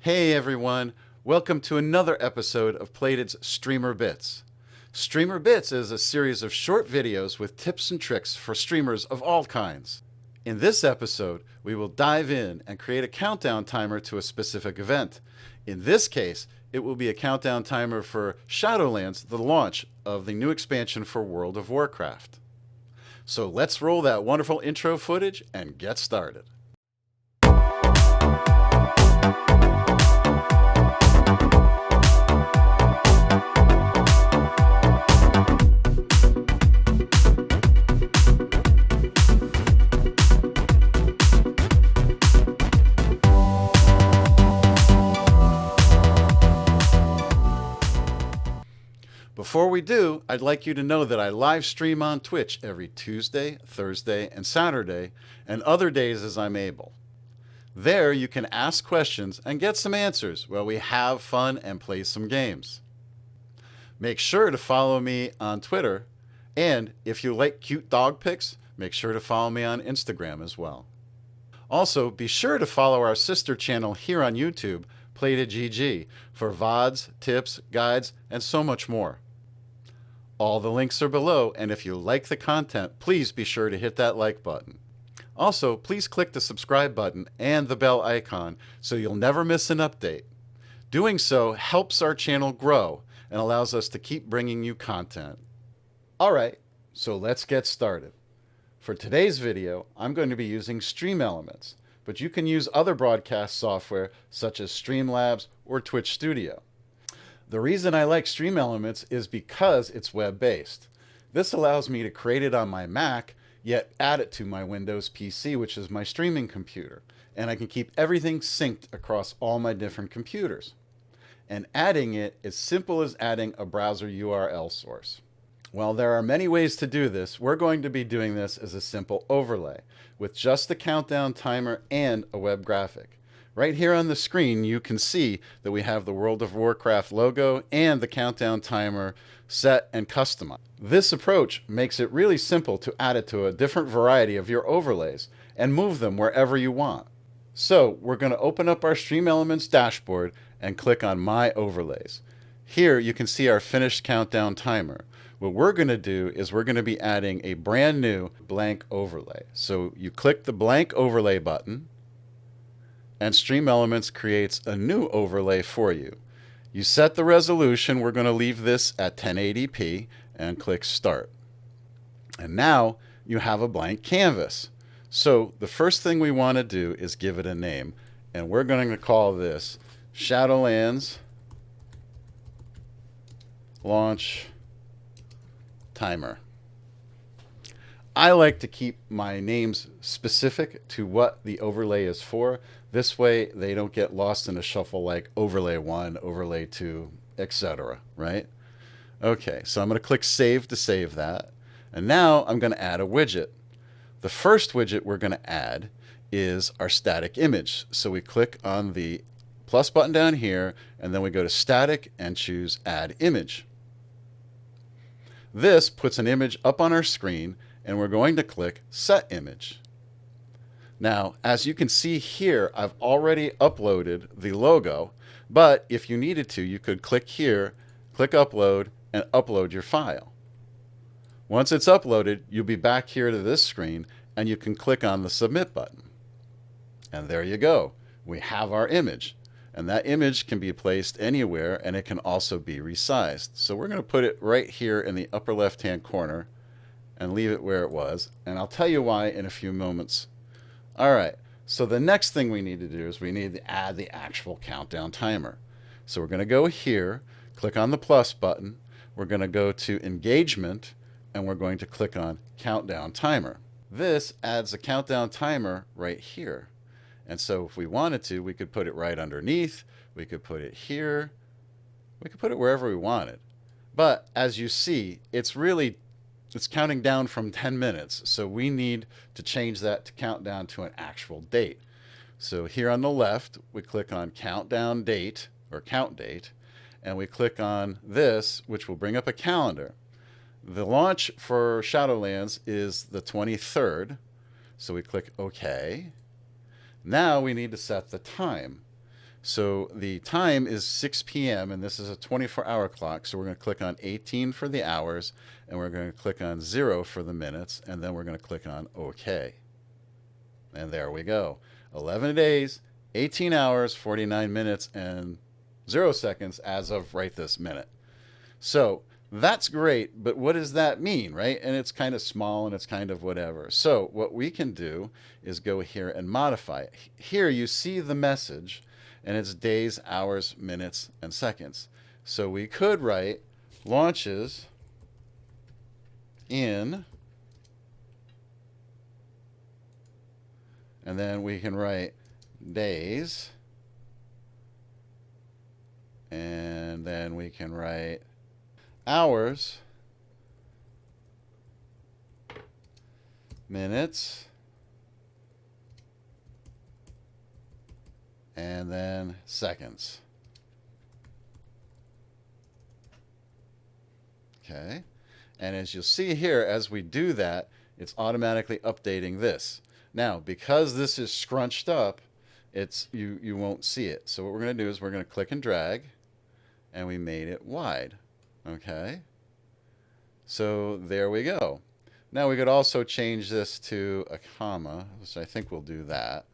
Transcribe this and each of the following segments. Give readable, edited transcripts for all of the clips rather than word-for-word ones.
Hey everyone, welcome to another episode of Plated's StreamerBits. StreamerBits is a series of short videos with tips and tricks for streamers of all kinds. In this episode, we will dive in and create a countdown timer to a specific event. In this case, it will be a countdown timer for Shadowlands, the launch of the new expansion for World of Warcraft. So let's roll that wonderful intro footage and get started. Before we do, I'd like you to know that I live stream on Twitch every Tuesday, Thursday, and Saturday, and other days as I'm able. There you can ask questions and get some answers while we have fun and play some games. Make sure to follow me on Twitter, and if you like cute dog pics, make sure to follow me on Instagram as well. Also, be sure to follow our sister channel here on YouTube, PlatedGG, for VODs, tips, guides, and so much more. All the links are below, and if you like the content, please be sure to hit that like button. Also, please click the subscribe button and the bell icon so you'll never miss an update. Doing so helps our channel grow and allows us to keep bringing you content. All right, so let's get started. For today's video, I'm going to be using StreamElements, but you can use other broadcast software such as Streamlabs or Twitch Studio. The reason I like StreamElements is because it's web-based. This allows me to create it on my Mac, yet add it to my Windows PC, which is my streaming computer, and I can keep everything synced across all my different computers. And adding it is simple as adding a browser URL source. While there are many ways to do this, we're going to be doing this as a simple overlay with just the countdown timer and a web graphic. Right here on the screen, you can see that we have the World of Warcraft logo and the countdown timer set and customized. This approach makes it really simple to add it to a different variety of your overlays and move them wherever you want. So we're going to open up our StreamElements dashboard and click on My Overlays. Here you can see our finished countdown timer. What we're going to do is we're going to be adding a brand new blank overlay. So you click the blank overlay button, and StreamElements creates a new overlay for you. You set the resolution. We're going to leave this at 1080p and click Start. And now you have a blank canvas. So the first thing we want to do is give it a name, and we're going to call this Shadowlands Launch Timer. I like to keep my names specific to what the overlay is for. This way they don't get lost in a shuffle like overlay 1, overlay 2, etc. Right? Okay, so I'm going to click Save to save that. And now I'm going to add a widget. The first widget we're going to add is our static image. So we click on the plus button down here, and then we go to Static and choose Add Image. This puts an image up on our screen, and we're going to click Set Image. Now, as you can see here, I've already uploaded the logo, but if you needed to, you could click here, click Upload, and upload your file. Once it's uploaded, you'll be back here to this screen, and you can click on the Submit button. And there you go. We have our image. And that image can be placed anywhere, and it can also be resized. So we're going to put it right here in the upper left-hand corner and leave it where it was. And I'll tell you why in a few moments. All right, so the next thing we need to do is we need to add the actual countdown timer. So we're going to go here, click on the plus button. We're going to go to Engagement, and we're going to click on Countdown Timer. This adds a countdown timer right here. And so if we wanted to, we could put it right underneath. We could put it here. We could put it wherever we wanted. But as you see, it's counting down from 10 minutes. So we need to change that to count down to an actual date. So here on the left, we click on Countdown Date or Count Date, and we click on this, which will bring up a calendar. The launch for Shadowlands is the 23rd. So we click OK. Now we need to set the time. So the time is 6 p.m. and this is a 24-hour clock. So we're going to click on 18 for the hours, and we're going to click on 0 for the minutes, and then we're going to click on OK. And there we go. 11 days, 18 hours, 49 minutes, and 0 seconds as of right this minute. So that's great, but what does that mean, right? And it's kind of small and it's kind of whatever. So what we can do is go here and modify it. Here you see the message, and it's days, hours, minutes, and seconds. So we could write launches in, and then we can write days, and then we can write hours, minutes, and then seconds. Okay. And as you'll see here, as we do that, it's automatically updating this. Now, because this is scrunched up, you won't see it. So what we're going to do is we're going to click and drag, and we made it wide. Okay. So there we go. Now we could also change this to a comma, which I think we'll do that.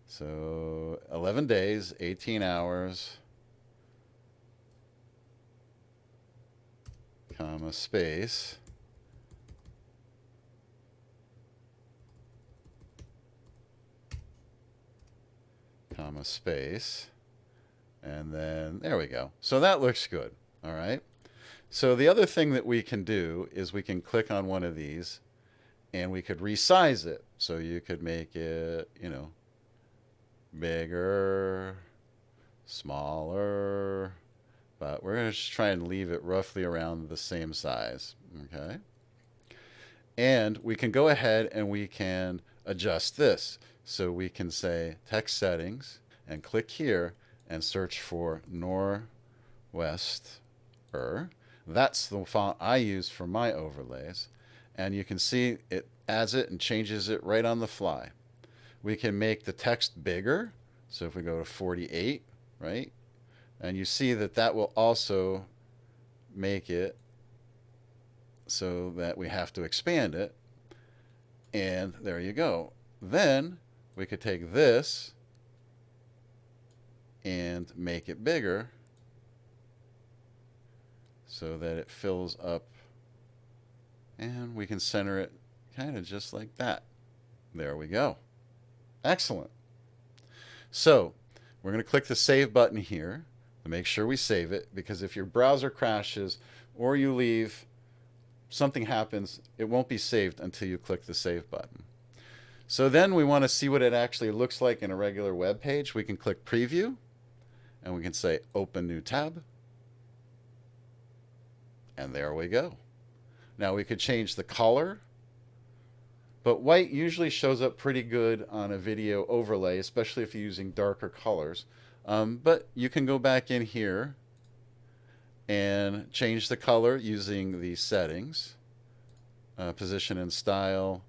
So 11 days, 18 hours, comma, space, comma, space, and then there we go. So that looks good. All right. So the other thing that we can do is we can click on one of these and we could resize it. So you could make it, bigger, smaller, but we're going to just try and leave it roughly around the same size. Okay. And we can go ahead and we can adjust this. So we can say text settings and click here and search for Northwester. That's the font I use for my overlays. And you can see it adds it and changes it right on the fly. We can make the text bigger. So if we go to 48, right? And you see that that will also make it so that we have to expand it. And there you go. Then we could take this and make it bigger so that it fills up, and we can center it kind of just like that. There we go. Excellent. So we're going to click the save button here to make sure we save it, because if your browser crashes or you leave, something happens, it won't be saved until you click the save button. So then we want to see what it actually looks like in a regular web page. We can click preview and we can say open new tab. And there we go. Now we could change the color, but white usually shows up pretty good on a video overlay, especially if you're using darker colors. But you can go back in here and change the color using the settings, position and style,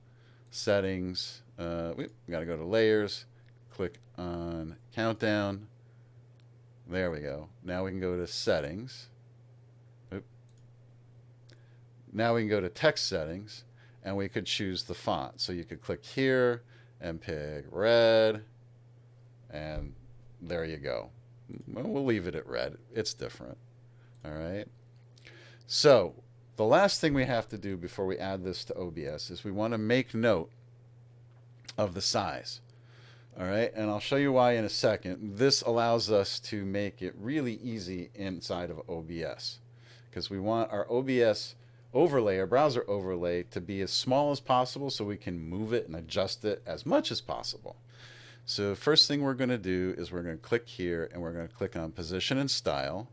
settings. We got to go to layers, click on countdown. There we go. Now we can go to settings. Now we can go to text settings, and we could choose the font. So you could click here and pick red, and there you go. We'll leave it at red. It's different. All right. So the last thing we have to do before we add this to OBS is we want to make note of the size. All right. And I'll show you why in a second. This allows us to make it really easy inside of OBS, because we want our OBS overlay, our browser overlay, to be as small as possible so we can move it and adjust it as much as possible. So first thing we're going to do is we're going to click here and we're going to click on position and style.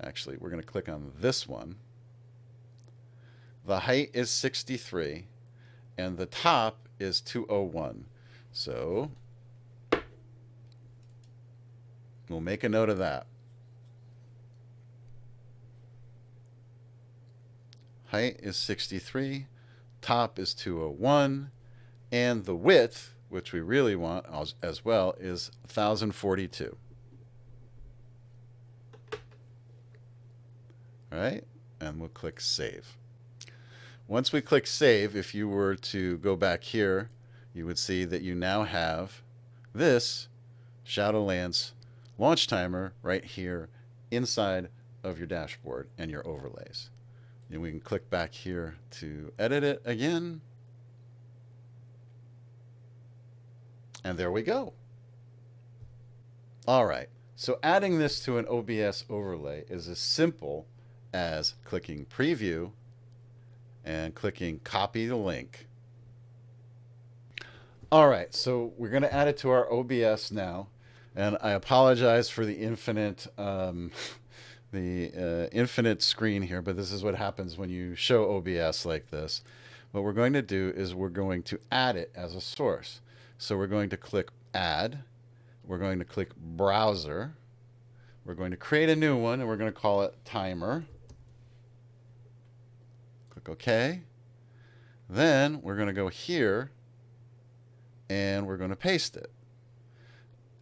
Actually, we're going to click on this one. The height is 63 and the top is 201. So we'll make a note of that. Height is 63, top is 201, and the width which we really want as well, is 1042. All right, and we'll click Save. Once we click Save, if you were to go back here, you would see that you now have this Shadowlands launch timer right here inside of your dashboard and your overlays. And we can click back here to edit it again. And there we go. All right, so adding this to an OBS overlay is as simple as clicking Preview and clicking Copy the Link. All right, so we're going to add it to our OBS now. And I apologize for the infinite infinite screen here, but this is what happens when you show OBS like this. What we're going to do is we're going to add it as a source. So we're going to click Add. We're going to click Browser. We're going to create a new one, and we're going to call it Timer. Click OK. Then we're going to go here, and we're going to paste it.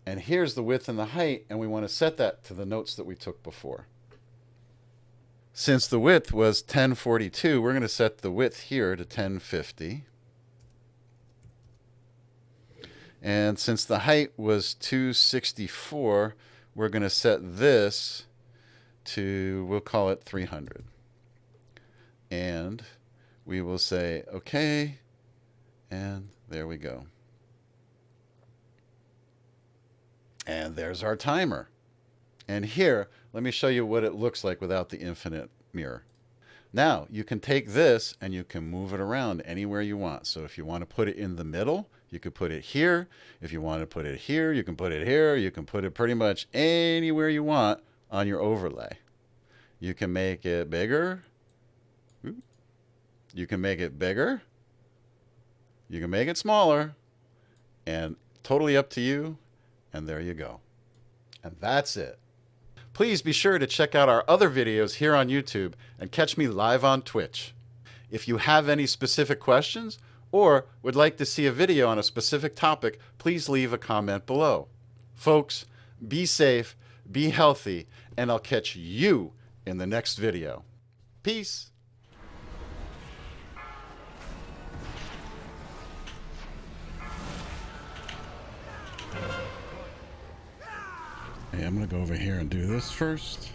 And here's the width and the height, and we want to set that to the notes that we took before. Since the width was 1042, we're going to set the width here to 1050. And since the height was 264, we're going to set this to, we'll call it 300. And we will say OK, and there we go. And there's our timer. And here, let me show you what it looks like without the infinite mirror. Now, you can take this and you can move it around anywhere you want. So if you want to put it in the middle, you could put it here. If you want to put it here, you can put it here. You can put it pretty much anywhere you want on your overlay. You can make it bigger. You can make it bigger. You can make it smaller. And totally up to you. And there you go. And that's it. Please be sure to check out our other videos here on YouTube and catch me live on Twitch. If you have any specific questions or would like to see a video on a specific topic, please leave a comment below. Folks, be safe, be healthy, and I'll catch you in the next video. Peace. Hey, I'm going to go over here and do this first.